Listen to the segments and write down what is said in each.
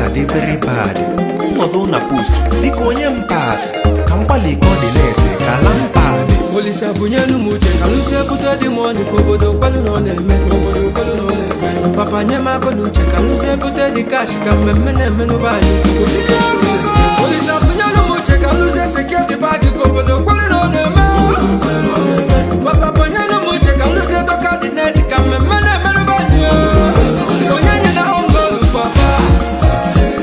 dị very bad. Nọdụ na post biko onye m pass ka m gbalị coordinate ka ala m pad. Olisa bunyenu muche kalusi ebute di money obodo kwelu no na-eme obodo kwelu no na-eme papa nye mako nuche kalusi ebute di cash ka mmemme na-eme n'ụbanyị. Olisa bunyenu muche kalusi security bag obodo kwelu no na-eme papa bunyenu muche kalusi doka di net ka mmemme na-eme n'ụbanyị. Onye nye na ongolu papa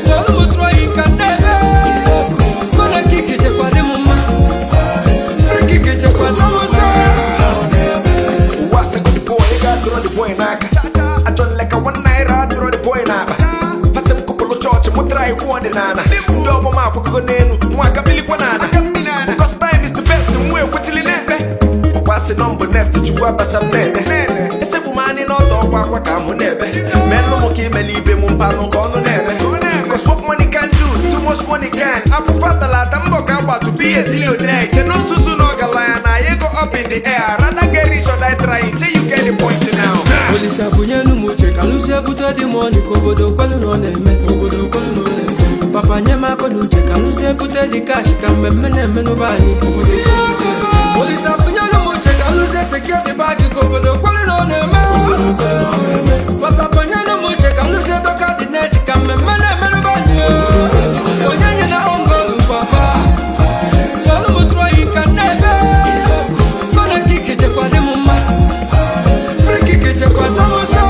tolu mutro ika nebe kona kiki chekwa di mumma friki chekwa samosa. What's a good boy? You got throw the boy naka. I don't like a one night I throw the boy naba. First time couple of church mo try one nana. Double mark ko nenu mwaka bili kwa nana. Because time is the best mwe ko chili nebe. What's the number next to you aba sam nebe. Ese bumani no to kwa ka mo nebe. Melo mo ki melibe mo pano ko no nebe. Cause what money can do, too much money can. I prefer the lot I'm about to be a millionaire. You know susu no galana, you go up in the air. Rather get rich or die trying till you get the point now. Olisa bunyenu muche kalusi ebute di money obodo kwelu no na-eme obodo kwelu no na-eme papa nye mako nuche kalusi ebute di cash ka mmemme na-eme n'ụbanyị obodo kwelu no na-eme. Olisa bunyenu muche kalusi security bag obodo kwelu no na-eme papa bunyenu muche kalusi doka di net ka mmemme na-eme n'ụbanyị. Onye nye na ongolu papa tolu mutro ika nebe kona kiki chekwa di mumma friki chekwa samosa.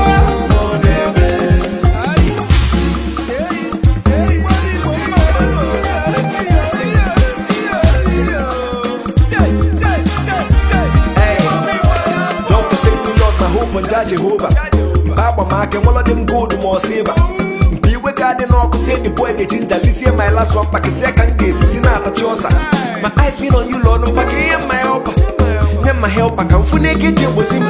Jehovah, Baba Mark and one of them good more saver. Be we garden or say the boy the ginger. This year my last one pack a second case is not a chosa. My eyes been on you, Lord, no pack my helper. Then my helper can fully get you was him.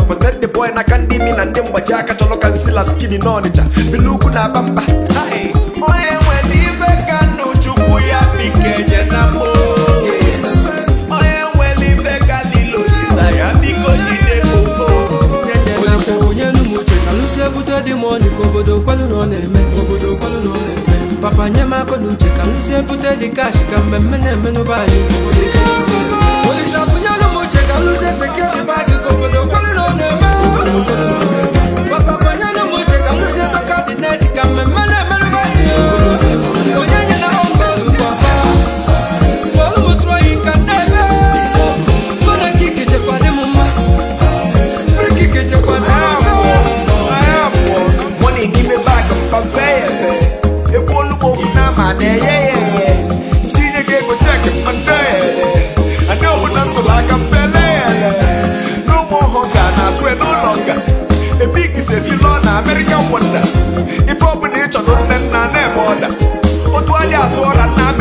But that the boy I can't dim in and them but Jack at all can still as skinny knowledge. Bilukuna Bamba. Hey, oh, when you can no chukuya big and ebute di money obodo kwelu no na-eme obodo kwelu no na-eme papa nye mako nuche kalusi ebute di cash ka mmemme na-eme n'ụbanyị obodo kwelu no na-eme. Olisa bunyenu muche kalusi security bag obodo kwelu no na-eme papa bunyenu muche kalusi doka di net ka mmemme na-eme n'ụbanyị. Onye nye na ongolu papa tolu mutro ika nebe kona kiki chekwa di mumma friki chekwa samosa. Give me back up a fair. It won't go for now, man. Yeah. Gina gave a jacket, my day. I know we're not like a belly. No more hunger, I swear no longer. A big says you learn American wonder. If open nature, don't let none order. But why are so and I'm